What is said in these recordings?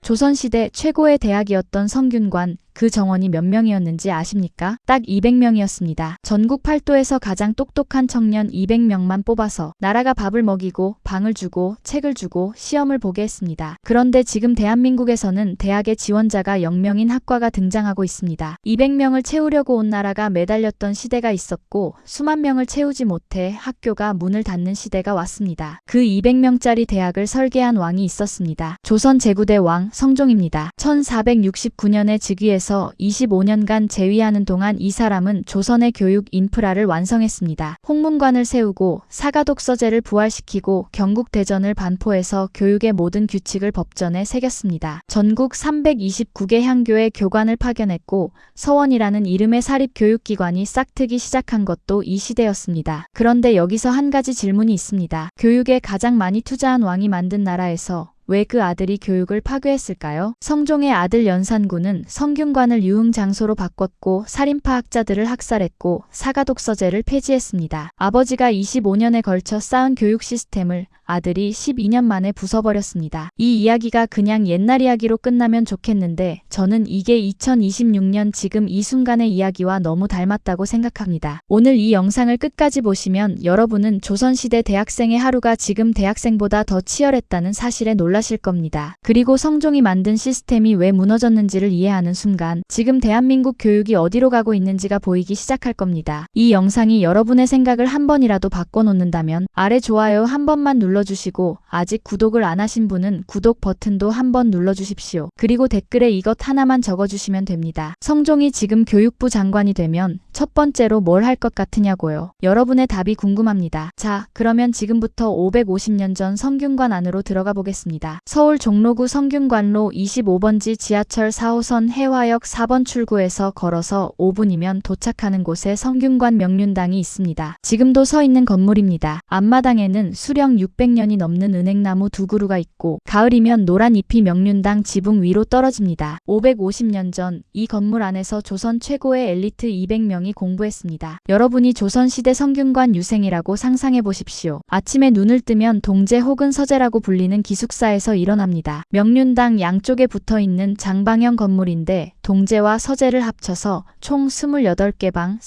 조선시대 최고의 대학이었던 성균관, 그 정원이 몇 명이었는지 아십니까? 딱 200명이었습니다. 전국 팔도에서 가장 똑똑한 청년 200명만 뽑아서 나라가 밥을 먹이고 방을 주고 책을 주고 시험을 보게 했습니다. 그런데 지금 대한민국에서는 대학의 지원자가 0명인 학과가 등장하고 있습니다. 200명을 채우려고 온 나라가 매달렸던 시대가 있었고 수만 명을 채우지 못해 학교가 문을 닫는 시대가 왔습니다. 그 200명짜리 대학을 설계한 왕이 있었습니다. 조선 제9대 왕 성종입니다. 1469년에 즉위해서 25년간 재위하는 동안 이 사람은 조선의 교육 인프라를 완성했습니다. 홍문관을 세우고 사가독서제를 부활시키고 경국대전을 반포해서 교육의 모든 규칙을 법전에 새겼습니다. 전국 329개 향교의 교관을 파견했고 서원이라는 이름의 사립교육기관이 싹트기 시작한 것도 이 시대였습니다. 그런데 여기서 한 가지 질문이 있습니다. 교육에 가장 많이 투자한 왕이 만든 나라에서 왜 그 아들이 교육을 파괴했을까요? 성종의 아들 연산군은 성균관을 유흥장소로 바꿨고 살인파학자들을 학살했고 사가독서제를 폐지했습니다. 아버지가 25년에 걸쳐 쌓은 교육 시스템을 아들이 12년 만에 부숴버렸습니다. 이 이야기가 그냥 옛날 이야기로 끝나면 좋겠는데 저는 이게 2026년 지금 이 순간의 이야기와 너무 닮았다고 생각합니다. 오늘 이 영상을 끝까지 보시면 여러분은 조선시대 대학생의 하루가 지금 대학생보다 더 치열했다는 사실에 놀라실 겁니다. 그리고 성종이 만든 시스템이 왜 무너졌는지를 이해하는 순간 지금 대한민국 교육이 어디로 가고 있는지가 보이기 시작할 겁니다. 이 영상이 여러분의 생각을 한 번이라도 바꿔놓는다면 아래 좋아요 한 번만 눌러주시고 아직 구독을 안 하신 분은 구독 버튼도 한번 눌러주십시오. 그리고 댓글에 이것 하나만 적어주시면 됩니다. 성종이 지금 교육부 장관이 되면 첫 번째로 뭘 할 것 같으냐고요. 여러분의 답이 궁금합니다. 자, 그러면 지금부터 550년 전 성균관 안으로 들어가 보겠습니다. 서울 종로구 성균관로 25번지 지하철 4호선 해화역 4번 출구에서 걸어서 5분이면 도착하는 곳에 성균관 명륜당이 있습니다. 지금도 서 있는 건물입니다. 앞마당에는 수령 600년이 넘는 은행나무 두 그루가 있고 가을이면 노란 잎이 명륜당 지붕 위로 떨어집니다. 550년 전 이 건물 안에서 조선 최고의 엘리트 200명이 공부했습니다. 여러분이 조선시대 성균관 유생이라고 상상해 보십시오. 아침에 눈을 뜨면 동제 혹은 서재라고 불리는 기숙사에서 일어납니다. 명륜당 양쪽에 붙어있는 장방형 건물인데 동제와 서재를 합쳐서 총 28개 방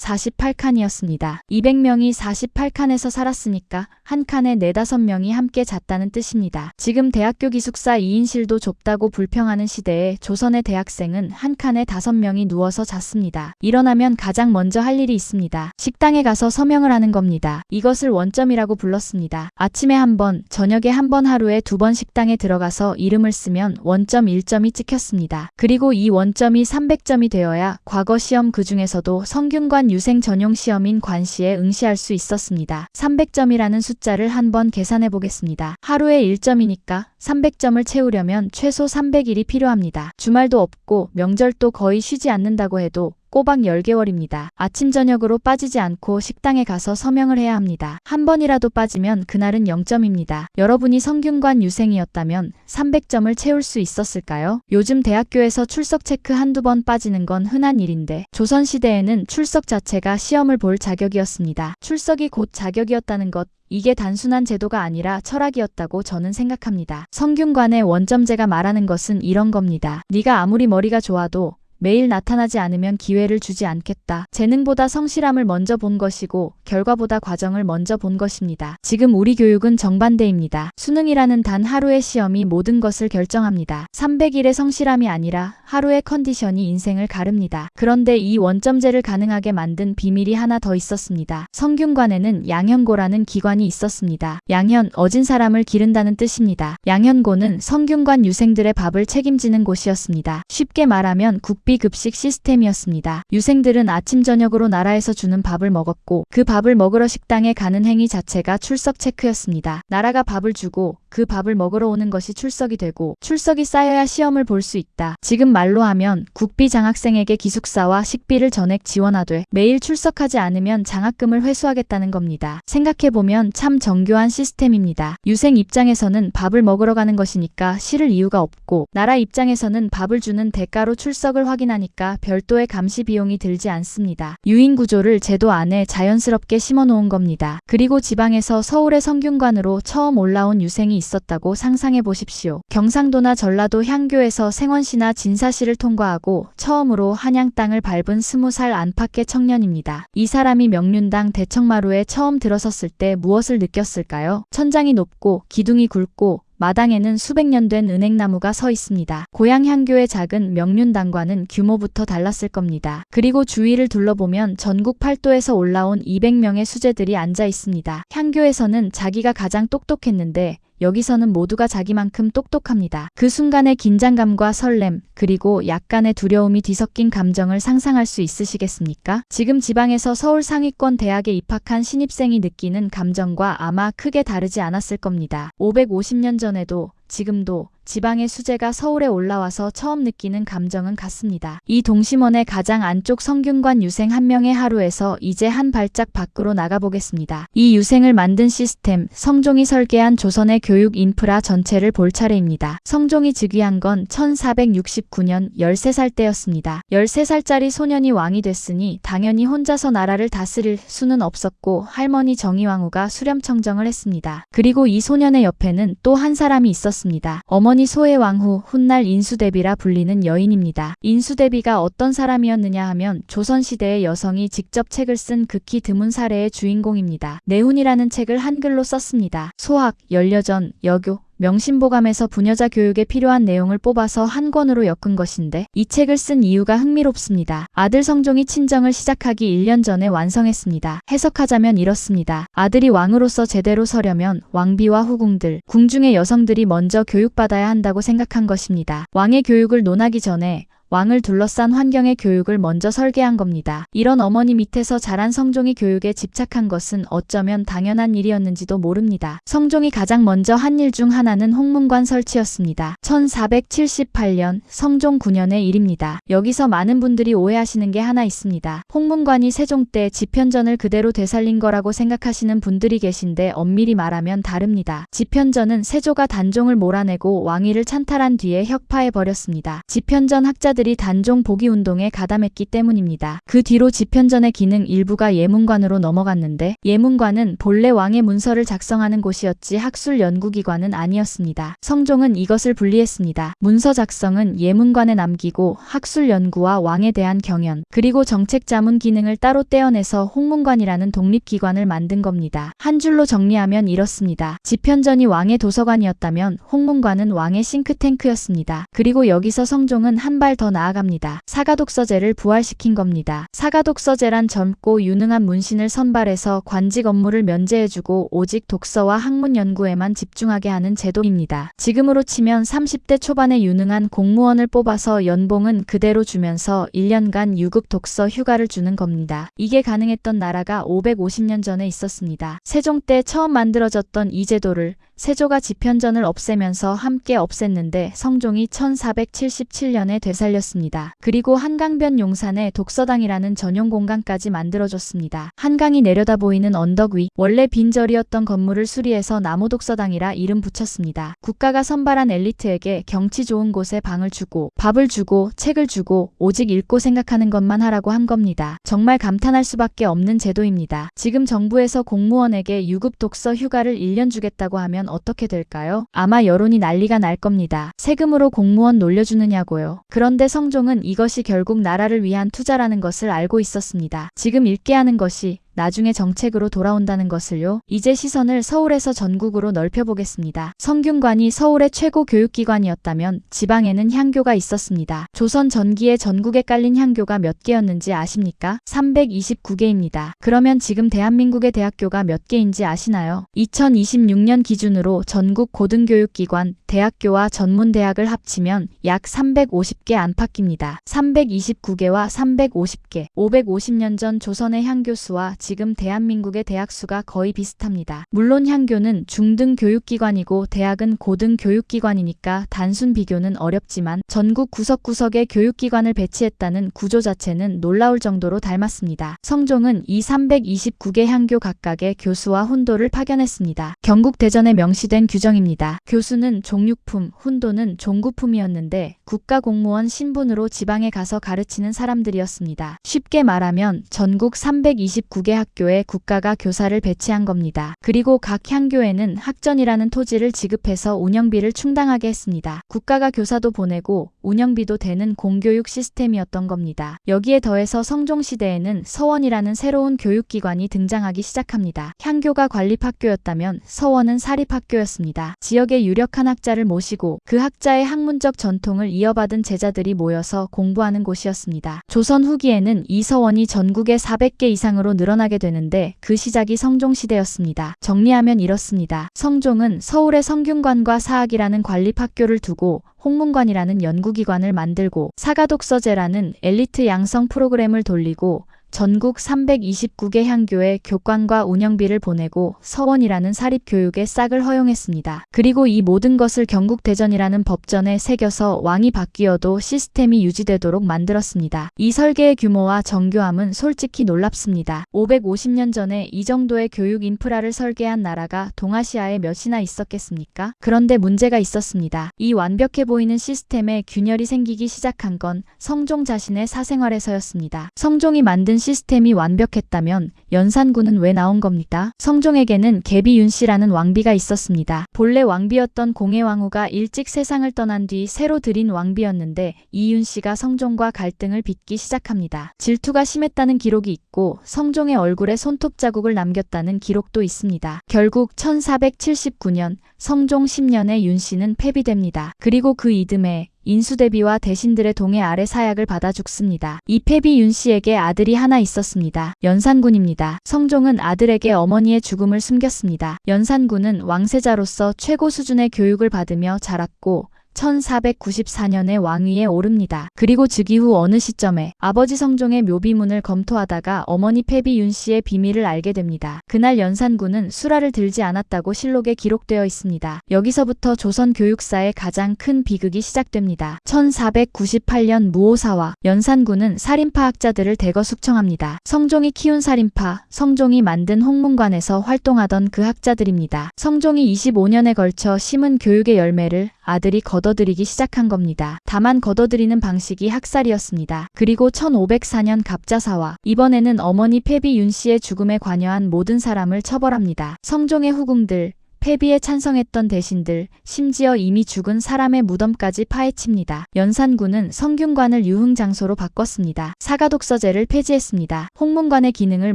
48칸이었습니다. 200명이 48칸에서 살았으니까 한 칸에 4-5명이 함께 잤다는 뜻입니다. 지금 대학교 기숙사 2인실도 좁다고 불평하는 시대에 조선의 대학생은 한 칸에 5명이 누워서 잤습니다. 일어나면 가장 먼저 할 일이 있습니다. 식당에 가서 서명을 하는 겁니다. 이것을 원점이라고 불렀습니다. 아침에 한 번, 저녁에 한 번 하루에 2번 식당에 들어가서 이름을 쓰면 원점 1점이 찍혔습니다. 그리고 이 원점이 300점이 되어야 과거 시험 그 중에서도 성균관 유생 전용 시험인 관시에 응시할 수 있었습니다. 300점이라는 숫자를 한번 계산해 보겠습니다. 하루에 1점이니까 300점을 채우려면 최소 300일이 필요합니다. 주말도 없고 명절도 거의 쉬지 않는다고 해도 꼬박 10개월입니다. 아침 저녁으로 빠지지 않고 식당에 가서 서명을 해야 합니다. 한 번이라도 빠지면 그날은 0점입니다. 여러분이 성균관 유생이었다면 300점을 채울 수 있었을까요? 요즘 대학교에서 출석 체크 한두 번 빠지는 건 흔한 일인데 조선시대에는 출석 자체가 시험을 볼 자격이었습니다. 출석이 곧 자격이었다는 것, 이게 단순한 제도가 아니라 철학이었다고 저는 생각합니다. 성균관의 원점제가 말하는 것은 이런 겁니다. 네가 아무리 머리가 좋아도 매일 나타나지 않으면 기회를 주지 않겠다. 재능보다 성실함을 먼저 본 것이고 결과보다 과정을 먼저 본 것입니다. 지금 우리 교육은 정반대입니다. 수능이라는 단 하루의 시험이 모든 것을 결정합니다. 300일의 성실함이 아니라 하루의 컨디션이 인생을 가릅니다. 그런데 이 원점제를 가능하게 만든 비밀이 하나 더 있었습니다. 성균관에는 양현고라는 기관이 있었습니다. 양현, 어진 사람을 기른다는 뜻입니다. 양현고는 성균관 유생들의 밥을 책임지는 곳이었습니다. 쉽게 말하면 국비급식 시스템이었습니다. 유생들은 아침 저녁으로 나라에서 주는 밥을 먹었고 그 밥을 먹으러 식당에 가는 행위 자체가 출석 체크였습니다. 나라가 밥을 주고 그 밥을 먹으러 오는 것이 출석이 되고 출석이 쌓여야 시험을 볼 수 있다. 지금 말로 하면 국비 장학생에게 기숙사와 식비를 전액 지원하되 매일 출석하지 않으면 장학금을 회수하겠다는 겁니다. 생각해보면 참 정교한 시스템입니다. 유생 입장에서는 밥을 먹으러 가는 것이니까 싫을 이유가 없고 나라 입장에서는 밥을 주는 대가로 출석을 확인하니까 별도의 감시 비용이 들지 않습니다. 유인 구조를 제도 안에 자연스럽게 심어놓은 겁니다. 그리고 지방에서 서울의 성균관으로 처음 올라온 유생이 있었다고 상상해 보십시오. 경상도나 전라도 향교에서 생원시나 진사시를 통과하고 처음으로 한양 땅을 밟은 20살 안팎의 청년입니다. 이 사람이 명륜당 대청마루에 처음 들어섰을 때 무엇을 느꼈을까요? 천장이 높고 기둥이 굵고 마당에는 수백 년 된 은행나무가 서 있습니다. 고향 향교의 작은 명륜당과는 규모부터 달랐을 겁니다. 그리고 주위를 둘러보면 전국 팔도에서 올라온 200명의 수재들이 앉아 있습니다. 향교에서는 자기가 가장 똑똑했는데 여기서는 모두가 자기만큼 똑똑합니다. 그 순간의 긴장감과 설렘, 그리고 약간의 두려움이 뒤섞인 감정을 상상할 수 있으시겠습니까? 지금 지방에서 서울 상위권 대학에 입학한 신입생이 느끼는 감정과 아마 크게 다르지 않았을 겁니다. 550년 전에도 지금도 지방의 수재가 서울에 올라와서 처음 느끼는 감정은 같습니다. 이 동심원의 가장 안쪽 성균관 유생 한 명의 하루에서 이제 한 발짝 밖으로 나가보겠습니다. 이 유생을 만든 시스템, 성종이 설계한 조선의 교육 인프라 전체를 볼 차례입니다. 성종이 즉위한 건 1469년 13살 때였습니다. 13살짜리 소년이 왕이 됐으니 당연히 혼자서 나라를 다스릴 수는 없었고 할머니 정의왕후가 수렴청정을 했습니다. 그리고 이 소년의 옆에는 또 한 사람이 있었습니다. 어머니 소해왕후 훗날 인수대비라 불리는 여인입니다. 인수대비가 어떤 사람이었느냐 하면 조선시대의 여성이 직접 책을 쓴 극히 드문 사례의 주인공입니다. 내훈이라는 책을 한글로 썼습니다. 소학, 연려전, 여교, 명심보감에서 부녀자 교육에 필요한 내용을 뽑아서 한 권으로 엮은 것인데 이 책을 쓴 이유가 흥미롭습니다. 아들 성종이 친정을 시작하기 1년 전에 완성했습니다. 해석하자면 이렇습니다. 아들이 왕으로서 제대로 서려면 왕비와 후궁들, 궁중의 여성들이 먼저 교육받아야 한다고 생각한 것입니다. 왕의 교육을 논하기 전에 왕을 둘러싼 환경의 교육을 먼저 설계한 겁니다. 이런 어머니 밑에서 자란 성종이 교육에 집착한 것은 어쩌면 당연한 일이었는지도 모릅니다. 성종이 가장 먼저 한 일 중 하나는 홍문관 설치였습니다. 1478년 성종 9년의 일입니다. 여기서 많은 분들이 오해하시는 게 하나 있습니다. 홍문관이 세종 때 집현전을 그대로 되살린 거라고 생각하시는 분들이 계신데 엄밀히 말하면 다릅니다. 집현전은 세조가 단종을 몰아내고 왕위를 찬탈한 뒤에 혁파해버렸습니다. 집현전 학자들이 단종 복위 운동에 가담했기 때문입니다. 그 뒤로 집현전의 기능 일부가 예문관으로 넘어갔는데 예문관은 본래 왕의 문서를 작성하는 곳이었지 학술 연구기관은 아니었습니다. 성종은 이것을 분리했습니다. 문서 작성은 예문관에 남기고 학술 연구와 왕에 대한 경연, 그리고 정책 자문 기능을 따로 떼어내서 홍문관이라는 독립기관을 만든 겁니다. 한 줄로 정리하면 이렇습니다. 집현전이 왕의 도서관이었다면 홍문관은 왕의 싱크탱크였습니다. 그리고 여기서 성종은 한 발 더 나아갑니다. 사가독서제를 부활시킨 겁니다. 사가독서제란 젊고 유능한 문신을 선발해서 관직 업무를 면제해주고 오직 독서와 학문 연구에만 집중하게 하는 제도입니다. 지금으로 치면 30대 초반의 유능한 공무원을 뽑아서 연봉은 그대로 주면서 1년간 유급 독서 휴가를 주는 겁니다. 이게 가능했던 나라가 550년 전에 있었습니다. 세종 때 처음 만들어졌던 이 제도를 세조가 집현전을 없애면서 함께 없앴는데 성종이 1477년에 되살렸습니다. 그리고 한강변 용산에 독서당이라는 전용 공간까지 만들어줬습니다. 한강이 내려다 보이는 언덕 위, 원래 빈절이었던 건물을 수리해서 나무독서당이라 이름 붙였습니다. 국가가 선발한 엘리트에게 경치 좋은 곳에 방을 주고 밥을 주고 책을 주고 오직 읽고 생각하는 것만 하라고 한 겁니다. 정말 감탄할 수밖에 없는 제도입니다. 지금 정부에서 공무원에게 유급 독서 휴가를 1년 주겠다고 하면 어떻게 될까요? 아마 여론이 난리가 날 겁니다. 세금으로 공무원 놀려주느냐고요. 그런데 성종은 이것이 결국 나라를 위한 투자라는 것을 알고 있었습니다. 지금 읽게 하는 것이 나중에 정책으로 돌아온다는 것을요. 이제 시선을 서울에서 전국으로 넓혀보겠습니다. 성균관이 서울의 최고 교육기관이었다면 지방에는 향교가 있었습니다. 조선 전기에 전국에 깔린 향교가 몇 개였는지 아십니까? 329개입니다. 그러면 지금 대한민국의 대학교가 몇 개인지 아시나요? 2026년 기준으로 전국 고등교육기관, 대학교와 전문대학을 합치면 약 350개 안팎입니다. 329개와 350개. 550년 전 조선의 향교수와 지금 대한민국의 대학 수가 거의 비슷합니다. 물론 향교는 중등 교육기관이고 대학은 고등 교육기관이니까 단순 비교는 어렵지만 전국 구석구석에 교육기관을 배치했다는 구조 자체는 놀라울 정도로 닮았습니다. 성종은 이 329개 향교 각각의 교수와 훈도를 파견했습니다. 경국대전에 명시된 규정입니다. 교수는 종육품, 훈도는 종구품이었는데 국가공무원 신분으로 지방에 가서 가르치는 사람들이었습니다. 쉽게 말하면 전국 329개 학교에 국가가 교사를 배치한 겁니다. 그리고 각 향교에는 학전이라는 토지를 지급해서 운영비를 충당하게 했습니다. 국가가 교사도 보내고 운영비도 되는 공교육 시스템이었던 겁니다. 여기에 더해서 성종시대에는 서원이라는 새로운 교육기관이 등장하기 시작합니다. 향교가 관립학교였다면 서원은 사립학교였습니다. 지역의 유력한 학자를 모시고 그 학자의 학문적 전통을 이어받은 제자들이 모여서 공부하는 곳이었습니다. 조선 후기에는 이 서원이 전국에 400개 이상으로 늘어나게 되는데 그 시작이 성종시대였습니다. 정리하면 이렇습니다. 성종은 서울의 성균관과 사학이라는 관립학교를 두고 홍문관이라는 연구기관을 만들고 사가독서제라는 엘리트 양성 프로그램을 돌리고 전국 329개 향교에 교관과 운영비를 보내고 서원이라는 사립교육의 싹을 허용했습니다. 그리고 이 모든 것을 경국대전이라는 법전에 새겨서 왕이 바뀌어도 시스템이 유지되도록 만들었습니다. 이 설계의 규모와 정교함은 솔직히 놀랍습니다. 550년 전에 이 정도의 교육 인프라를 설계한 나라가 동아시아에 몇이나 있었겠습니까? 그런데 문제가 있었습니다. 이 완벽해 보이는 시스템에 균열이 생기기 시작한 건 성종 자신의 사생활에서였습니다. 성종이 만든 시스템이 완벽했다면 연산군은 왜 나온 겁니까? 성종에게는 계비 윤씨라는 왕비가 있었습니다. 본래 왕비였던 공해왕후가 일찍 세상을 떠난 뒤 새로 들인 왕비였는데 이 윤씨가 성종과 갈등을 빚기 시작합니다. 질투가 심했다는 기록이 있고 성종의 얼굴에 손톱 자국을 남겼다는 기록도 있습니다. 결국 1479년 성종 10년에 윤씨는 폐비됩니다. 그리고 그 이듬해 인수대비와 대신들의 동해 아래 사약을 받아 죽습니다. 이 폐비 윤씨에게 아들이 하나 있었습니다. 연산군입니다. 성종은 아들에게 어머니의 죽음을 숨겼습니다. 연산군은 왕세자로서 최고 수준의 교육을 받으며 자랐고 1494년에 왕위에 오릅니다. 그리고 즉위 후 어느 시점에 아버지 성종의 묘비문을 검토하다가 어머니 폐비 윤씨의 비밀을 알게 됩니다. 그날 연산군은 수라를 들지 않았다고 실록에 기록되어 있습니다. 여기서부터 조선 교육사의 가장 큰 비극이 시작됩니다. 1498년 무오사와 연산군은 살인파 학자들을 대거 숙청합니다. 성종이 키운 살인파, 성종이 만든 홍문관에서 활동하던 그 학자들입니다. 성종이 25년에 걸쳐 심은 교육의 열매를 아들이 거둬들이기 시작한 겁니다. 다만 거둬들이는 방식이 학살이었습니다. 그리고 1504년 갑자사와 이번에는 어머니 폐비 윤씨의 죽음에 관여한 모든 사람을 처벌합니다. 성종의 후궁들, 폐비에 찬성했던 대신들, 심지어 이미 죽은 사람의 무덤까지 파헤칩니다. 연산군은 성균관을 유흥장소로 바꿨습니다. 사가독서제를 폐지했습니다. 홍문관의 기능을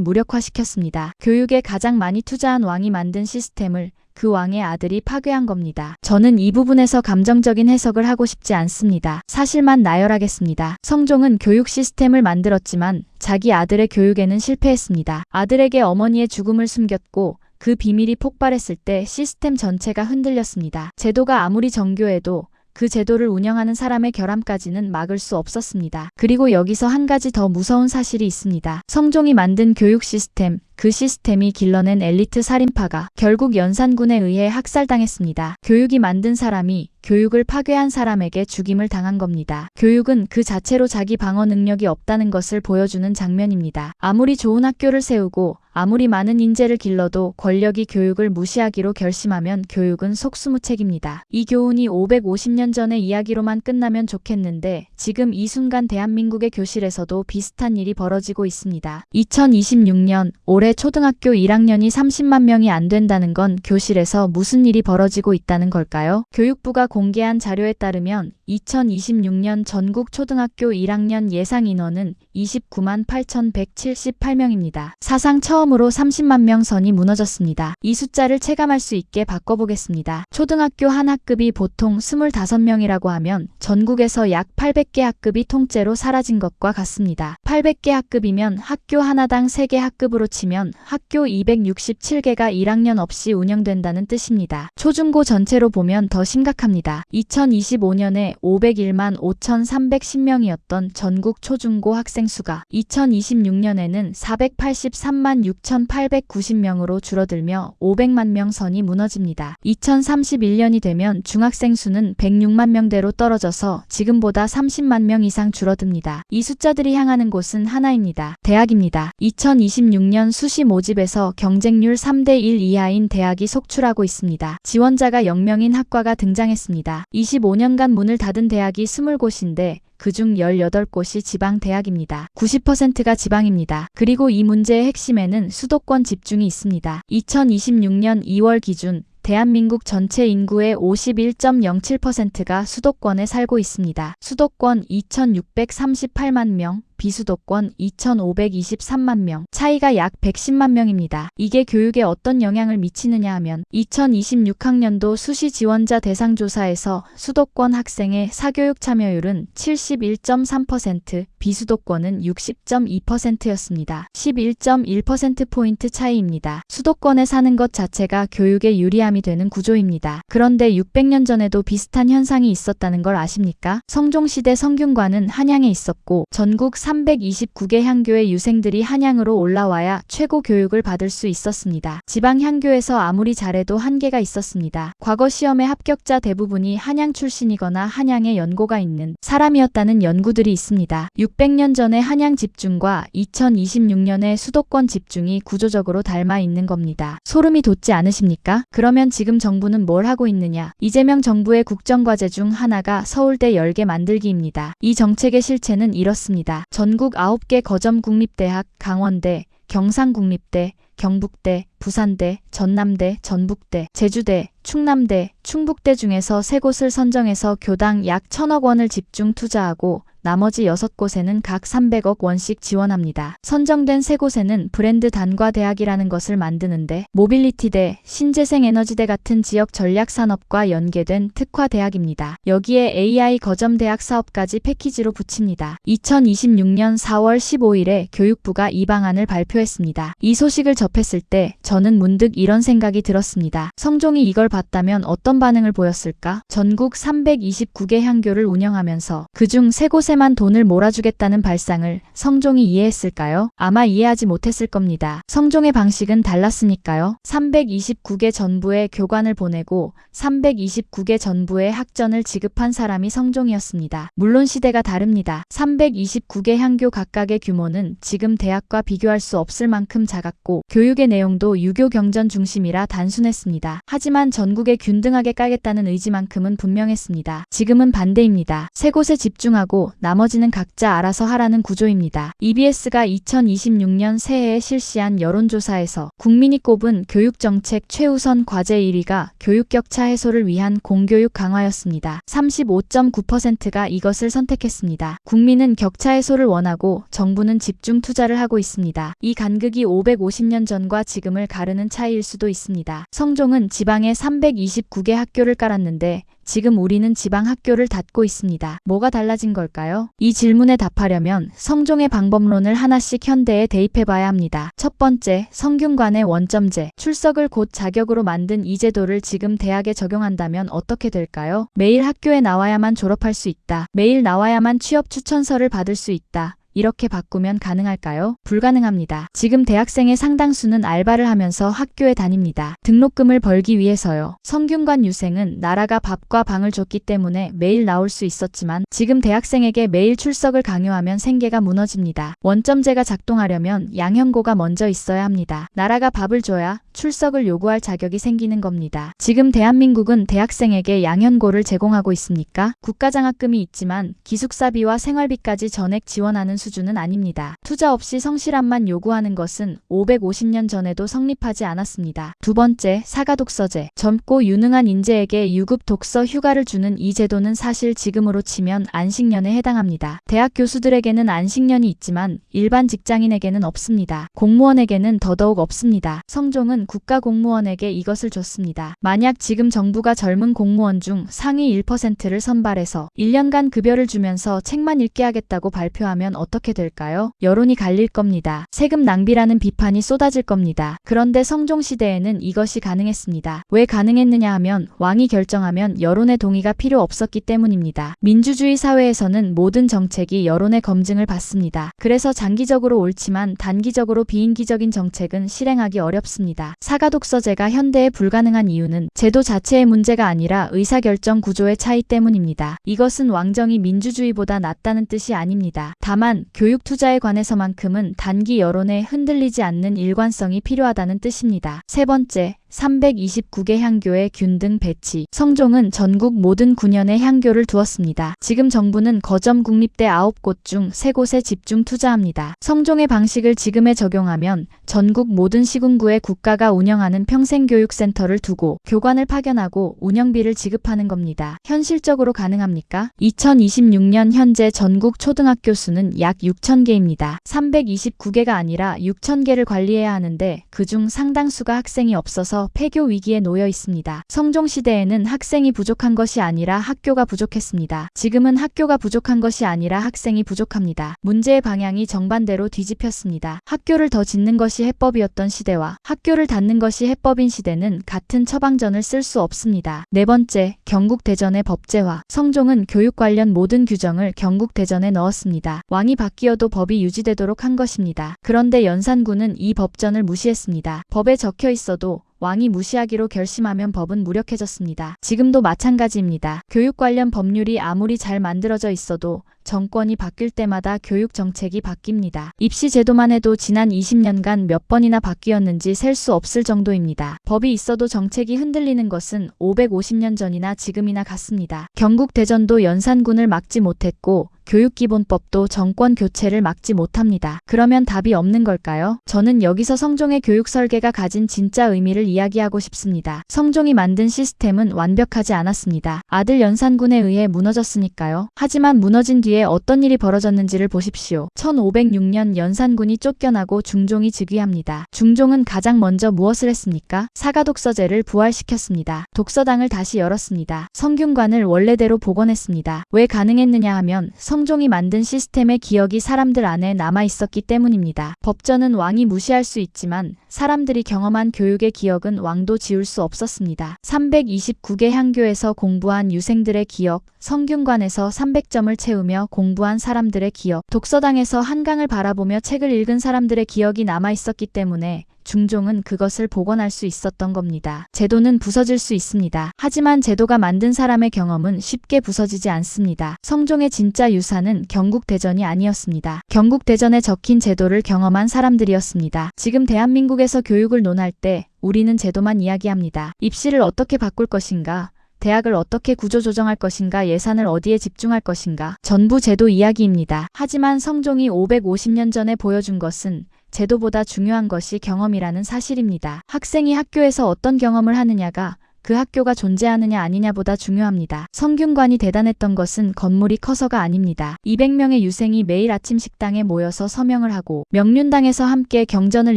무력화시켰습니다. 교육에 가장 많이 투자한 왕이 만든 시스템을 그 왕의 아들이 파괴한 겁니다. 저는 이 부분에서 감정적인 해석을 하고 싶지 않습니다. 사실만 나열하겠습니다. 성종은 교육 시스템을 만들었지만 자기 아들의 교육에는 실패했습니다. 아들에게 어머니의 죽음을 숨겼고 그 비밀이 폭발했을 때 시스템 전체가 흔들렸습니다. 제도가 아무리 정교해도 그 제도를 운영하는 사람의 결함까지는 막을 수 없었습니다. 그리고 여기서 한 가지 더 무서운 사실이 있습니다. 성종이 만든 교육 시스템, 그 시스템이 길러낸 엘리트 살인파가 결국 연산군에 의해 학살당했습니다. 교육이 만든 사람이 교육을 파괴한 사람에게 죽임을 당한 겁니다. 교육은 그 자체로 자기 방어 능력이 없다는 것을 보여주는 장면입니다. 아무리 좋은 학교를 세우고 아무리 많은 인재를 길러도 권력이 교육을 무시하기로 결심하면 교육은 속수무책입니다. 이 교훈이 550년 전의 이야기로만 끝나면 좋겠는데 지금 이 순간 대한민국의 교실에서도 비슷한 일이 벌어지고 있습니다. 2026년 올해 초등학교 1학년이 30만 명이 안 된다는 건 교실에서 무슨 일이 벌어지고 있다는 걸까요? 교육부가 공개한 자료에 따르면 2026년 전국 초등학교 1학년 예상 인원은 29만 8,178명입니다. 사상 처음으로 30만 명 선이 무너졌습니다. 이 숫자를 체감할 수 있게 바꿔보겠습니다. 초등학교 한 학급이 보통 25명이라고 하면 전국에서 약 800개 학급이 통째로 사라진 것과 같습니다. 800개 학급이면 학교 하나당 3개 학급으로 치면 학교 267개가 1학년 없이 운영된다는 뜻입니다. 초중고 전체로 보면 더 심각합니다. 2025년에 501만 5,310명이었던 전국 초중고 학생 수가 2026년에는 483만 6,890명으로 줄어들며 500만 명 선이 무너집니다. 2031년이 되면 중학생 수는 106만 명대로 떨어져서 지금보다 30만 명 이상 줄어듭니다. 이 숫자들이 향하는 곳은 하나입니다. 대학입니다. 2026년 수시 모집에서 경쟁률 3대 1 이하인 대학이 속출하고 있습니다. 지원자가 0명인 학과가 등장했습니다. 25년간 문을 닫은 대학이 20곳인데 그중 18곳이 지방대학입니다. 90%가 지방입니다. 그리고 이 문제의 핵심에는 수도권 집중이 있습니다. 2026년 2월 기준 대한민국 전체 인구의 51.07%가 수도권에 살고 있습니다. 수도권 2,638만 명, 비수도권 2,523만 명, 차이가 약 110만 명입니다. 이게 교육에 어떤 영향을 미치느냐 하면 2026학년도 수시 지원자 대상 조사에서 수도권 학생의 사교육 참여율은 71.3%, 비수도권은 60.2%였습니다. 11.1%포인트 차이입니다. 수도권에 사는 것 자체가 교육에 유리함이 되는 구조입니다. 그런데 600년 전에도 비슷한 현상이 있었다는 걸 아십니까? 성종시대 성균관은 한양에 있었고 전국 329개 향교의 유생들이 한양으로 올라와야 최고 교육을 받을 수 있었습니다. 지방 향교에서 아무리 잘해도 한계가 있었습니다. 과거 시험의 합격자 대부분이 한양 출신이거나 한양에 연고가 있는 사람이었다는 연구들이 있습니다. 600년 전의 한양 집중과 2026년의 수도권 집중이 구조적으로 닮아 있는 겁니다. 소름이 돋지 않으십니까? 그러면 지금 정부는 뭘 하고 있느냐? 이재명 정부의 국정과제 중 하나가 서울대 10개 만들기입니다. 이 정책의 실체는 이렇습니다. 전국 9개 거점국립대학, 강원대, 경상국립대, 경북대, 부산대, 전남대, 전북대, 제주대, 충남대, 충북대 중에서 3곳을 선정해서 교당 약 1,000억 원을 집중 투자하고 나머지 6곳에는 각 300억 원씩 지원합니다. 선정된 3곳에는 브랜드 단과대학이라는 것을 만드는데 모빌리티대, 신재생에너지대 같은 지역 전략산업과 연계된 특화대학입니다. 여기에 AI 거점대학 사업까지 패키지로 붙입니다. 2026년 4월 15일에 교육부가 이 방안을 발표했습니다. 이 소식을 접했을 때 저는 문득 이런 생각이 들었습니다. 성종이 이걸 봤다면 어떤 반응을 보였을까? 전국 329개 향교를 운영하면서 그중 3곳에만 돈을 몰아주겠다는 발상을 성종이 이해했을까요? 아마 이해하지 못했을 겁니다. 성종의 방식은 달랐으니까요. 329개 전부에 교관을 보내고 329개 전부에 학전을 지급한 사람이 성종이었습니다. 물론 시대가 다릅니다. 329개 향교 각각의 규모는 지금 대학과 비교할 수 없을 만큼 작았고 교육의 내용도 유교 경전 중심이라 단순했습니다. 하지만 전국에 균등하게 까겠다는 의지만큼은 분명했습니다. 지금은 반대입니다. 3곳에 집중하고 나머지는 각자 알아서 하라는 구조입니다. EBS가 2026년 새해에 실시한 여론조사에서 국민이 꼽은 교육정책 최우선 과제 1위가 교육격차 해소를 위한 공교육 강화였습니다. 35.9%가 이것을 선택했습니다. 국민은 격차 해소를 원하고 정부는 집중 투자를 하고 있습니다. 이 간극이 550년 전과 지금을 가르는 차이일 수도 있습니다. 성종은 지방에 329개 학교를 깔았는데 지금 우리는 지방 학교를 닫고 있습니다. 뭐가 달라진 걸까요? 이 질문에 답하려면 성종의 방법론을 하나씩 현대에 대입해봐야 합니다. 첫 번째, 성균관의 원점제. 출석을 곧 자격으로 만든 이 제도를 지금 대학에 적용한다면 어떻게 될까요? 매일 학교에 나와야만 졸업할 수 있다. 매일 나와야만 취업 추천서를 받을 수 있다. 이렇게 바꾸면 가능할까요? 불가능합니다. 지금 대학생의 상당수는 알바를 하면서 학교에 다닙니다. 등록금을 벌기 위해서요. 성균관 유생은 나라가 밥과 방을 줬기 때문에 매일 나올 수 있었지만 지금 대학생에게 매일 출석을 강요하면 생계가 무너집니다. 원점제가 작동하려면 양형고가 먼저 있어야 합니다. 나라가 밥을 줘야 출석을 요구할 자격이 생기는 겁니다. 지금 대한민국은 대학생에게 양형고를 제공하고 있습니까? 국가장학금이 있지만 기숙사비와 생활비까지 전액 지원하는 수준은 아닙니다. 투자 없이 성실함만 요구하는 것은 550년 전에도 성립하지 않았습니다. 두 번째, 사가독서제. 젊고 유능한 인재에게 유급 독서 휴가를 주는 이 제도는 사실 지금으로 치면 안식년에 해당합니다. 대학 교수들에게는 안식년이 있지만 일반 직장인에게는 없습니다. 공무원에게는 더더욱 없습니다. 성종은 국가공무원에게 이것을 줬습니다. 만약 지금 정부가 젊은 공무원 중 상위 1%를 선발해서 1년간 급여를 주면서 책만 읽게 하겠다고 발표하면 어떻게 될까요? 여론이 갈릴 겁니다. 세금 낭비라는 비판이 쏟아질 겁니다. 그런데 성종시대에는 이것이 가능했습니다. 왜 가능했느냐 하면 왕이 결정하면 여론의 동의가 필요 없었기 때문입니다. 민주주의 사회에서는 모든 정책이 여론의 검증을 받습니다. 그래서 장기적으로 옳지만 단기적으로 비인기적인 정책은 실행하기 어렵습니다. 사가독서제가 현대에 불가능한 이유는 제도 자체의 문제가 아니라 의사결정 구조의 차이 때문입니다. 이것은 왕정이 민주주의보다 낫다는 뜻이 아닙니다. 다만 교육 투자에 관해서만큼은 단기 여론에 흔들리지 않는 일관성이 필요하다는 뜻입니다. 세 번째, 329개 향교의 균등 배치. 성종은 전국 모든 군현에 향교를 두었습니다. 지금 정부는 거점 국립대 9곳 중 3곳에 집중 투자합니다. 성종의 방식을 지금에 적용하면 전국 모든 시군구에 국가가 운영하는 평생교육센터를 두고 교관을 파견하고 운영비를 지급하는 겁니다. 현실적으로 가능합니까? 2026년 현재 전국 초등학교 수는 약 6,000개입니다. 329개가 아니라 6,000개를 관리해야 하는데 그중 상당수가 학생이 없어서 폐교 위기에 놓여 있습니다. 성종시대에는 학생이 부족한 것이 아니라 학교가 부족했습니다. 지금은 학교가 부족한 것이 아니라 학생이 부족합니다. 문제의 방향이 정반대로 뒤집혔습니다. 학교를 더 짓는 것이 해법이었던 시대와 학교를 닫는 것이 해법인 시대는 같은 처방전을 쓸 수 없습니다. 네 번째, 경국대전의 법제화. 성종은 교육 관련 모든 규정을 경국대전에 넣었습니다. 왕이 바뀌어도 법이 유지되도록 한 것입니다. 그런데 연산군은 이 법전을 무시했습니다. 법에 적혀 있어도 왕이 무시하기로 결심하면 법은 무력해졌습니다. 지금도 마찬가지입니다. 교육 관련 법률이 아무리 잘 만들어져 있어도 정권이 바뀔 때마다 교육 정책이 바뀝니다. 입시 제도만 해도 지난 20년간 몇 번이나 바뀌었는지 셀 수 없을 정도입니다. 법이 있어도 정책이 흔들리는 것은 550년 전이나 지금이나 같습니다. 경국대전도 연산군을 막지 못했고 교육기본법도 정권 교체를 막지 못합니다. 그러면 답이 없는 걸까요? 저는 여기서 성종의 교육 설계가 가진 진짜 의미를 이야기하고 싶습니다. 성종이 만든 시스템은 완벽하지 않았습니다. 아들 연산군에 의해 무너졌으니까요. 하지만 무너진 뒤에 어떤 일이 벌어졌는지를 보십시오. 1506년 연산군이 쫓겨나고 중종이 즉위합니다. 중종은 가장 먼저 무엇을 했습니까? 사가독서제를 부활시켰습니다. 독서당을 다시 열었습니다. 성균관을 원래대로 복원했습니다. 왜 가능했느냐 하면 성종이 만든 시스템의 기억이 사람들 안에 남아있었기 때문입니다. 법전은 왕이 무시할 수 있지만 사람들이 경험한 교육의 기억은 왕도 지울 수 없었습니다. 329개 향교에서 공부한 유생들의 기억, 성균관에서 300점을 채우며 공부한 사람들의 기억, 독서당에서 한강을 바라보며 책을 읽은 사람들의 기억이 남아있었기 때문에 중종은 그것을 복원할 수 있었던 겁니다. 제도는 부서질 수 있습니다. 하지만 제도가 만든 사람의 경험은 쉽게 부서지지 않습니다. 성종의 진짜 유산은 경국대전이 아니었습니다. 경국대전에 적힌 제도를 경험한 사람들이었습니다. 지금 대한민국에서 교육을 논할 때 우리는 제도만 이야기합니다. 입시를 어떻게 바꿀 것인가? 대학을 어떻게 구조조정할 것인가, 예산을 어디에 집중할 것인가, 전부 제도 이야기입니다. 하지만 성종이 550년 전에 보여준 것은 제도보다 중요한 것이 경험이라는 사실입니다. 학생이 학교에서 어떤 경험을 하느냐가 그 학교가 존재하느냐 아니냐보다 중요합니다. 성균관이 대단했던 것은 건물이 커서가 아닙니다. 200명의 유생이 매일 아침 식당에 모여서 서명을 하고 명륜당에서 함께 경전을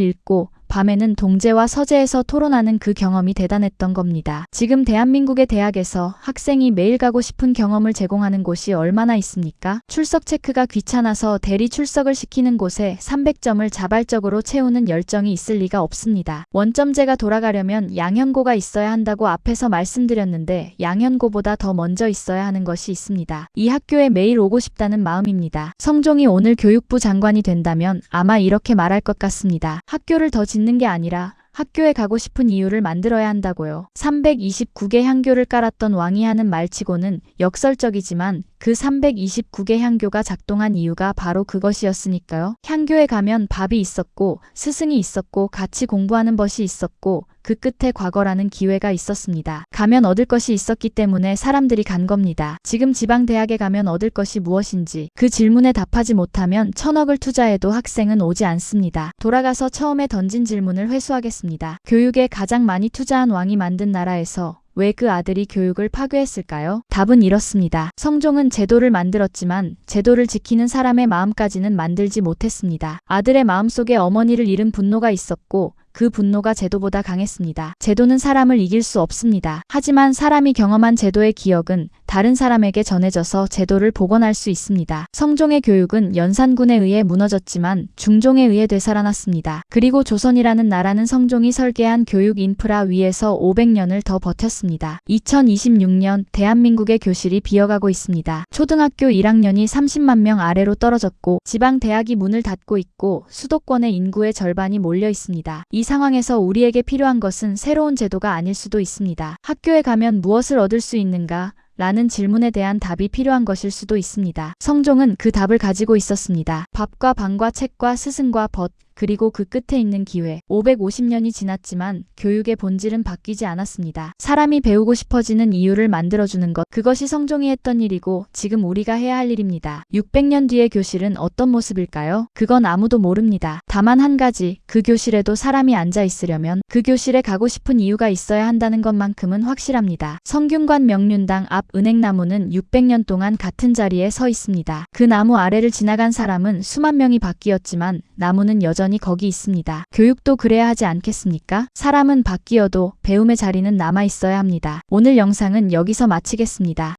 읽고 밤에는 동제와 서재에서 토론하는 그 경험이 대단했던 겁니다. 지금 대한민국의 대학에서 학생이 매일 가고 싶은 경험을 제공하는 곳이 얼마나 있습니까? 출석 체크가 귀찮아서 대리 출석을 시키는 곳에 300점을 자발적으로 채우는 열정이 있을 리가 없습니다. 원점제가 돌아가려면 양현고가 있어야 한다고 앞에서 말씀드렸는데 양현고보다 더 먼저 있어야 하는 것이 있습니다. 이 학교에 매일 오고 싶다는 마음입니다. 성종이 오늘 교육부 장관이 된다면 아마 이렇게 말할 것 같습니다. 학교를 더 짓는 게 아니라 학교에 가고 싶은 이유를 만들어야 한다고요. 329개 향교를 깔았던 왕이 하는 말치고는 역설적이지만 그 329개 향교가 작동한 이유가 바로 그것이었으니까요. 향교에 가면 밥이 있었고 스승이 있었고 같이 공부하는 것이 있었고 그 끝에 과거라는 기회가 있었습니다. 가면 얻을 것이 있었기 때문에 사람들이 간 겁니다. 지금 지방대학에 가면 얻을 것이 무엇인지 그 질문에 답하지 못하면 1,000억을 투자해도 학생은 오지 않습니다. 돌아가서 처음에 던진 질문을 회수하겠습니다. 교육에 가장 많이 투자한 왕이 만든 나라에서 왜 그 아들이 교육을 파괴했을까요? 답은 이렇습니다. 성종은 제도를 만들었지만 제도를 지키는 사람의 마음까지는 만들지 못했습니다. 아들의 마음속에 어머니를 잃은 분노가 있었고 그 분노가 제도보다 강했습니다. 제도는 사람을 이길 수 없습니다. 하지만 사람이 경험한 제도의 기억은 다른 사람에게 전해져서 제도를 복원할 수 있습니다. 성종의 교육은 연산군에 의해 무너졌지만 중종에 의해 되살아났습니다. 그리고 조선이라는 나라는 성종이 설계한 교육 인프라 위에서 500년을 더 버텼습니다. 2026년 대한민국의 교실이 비어가고 있습니다. 초등학교 1학년이 30만 명 아래로 떨어졌고 지방 대학이 문을 닫고 있고 수도권의 인구의 절반이 몰려 있습니다. 이 상황에서 우리에게 필요한 것은 새로운 제도가 아닐 수도 있습니다. 학교에 가면 무엇을 얻을 수 있는가? 라는 질문에 대한 답이 필요한 것일 수도 있습니다. 성종은 그 답을 가지고 있었습니다. 밥과 방과 책과 스승과 벗, 그리고 그 끝에 있는 기회. 550년이 지났지만 교육의 본질은 바뀌지 않았습니다. 사람이 배우고 싶어지는 이유를 만들어주는 것. 그것이 성종이 했던 일이고 지금 우리가 해야 할 일입니다. 600년 뒤의 교실은 어떤 모습일까요? 그건 아무도 모릅니다. 다만 한 가지, 그 교실에도 사람이 앉아 있으려면 그 교실에 가고 싶은 이유가 있어야 한다는 것만큼은 확실합니다. 성균관 명륜당 앞 은행나무는 600년 동안 같은 자리에 서 있습니다. 그 나무 아래를 지나간 사람은 수만 명이 바뀌었지만 나무는 여전히 거기 있습니다. 교육도 그래야 하지 않겠습니까? 사람은 바뀌어도 배움의 자리는 남아 있어야 합니다. 오늘 영상은 여기서 마치겠습니다.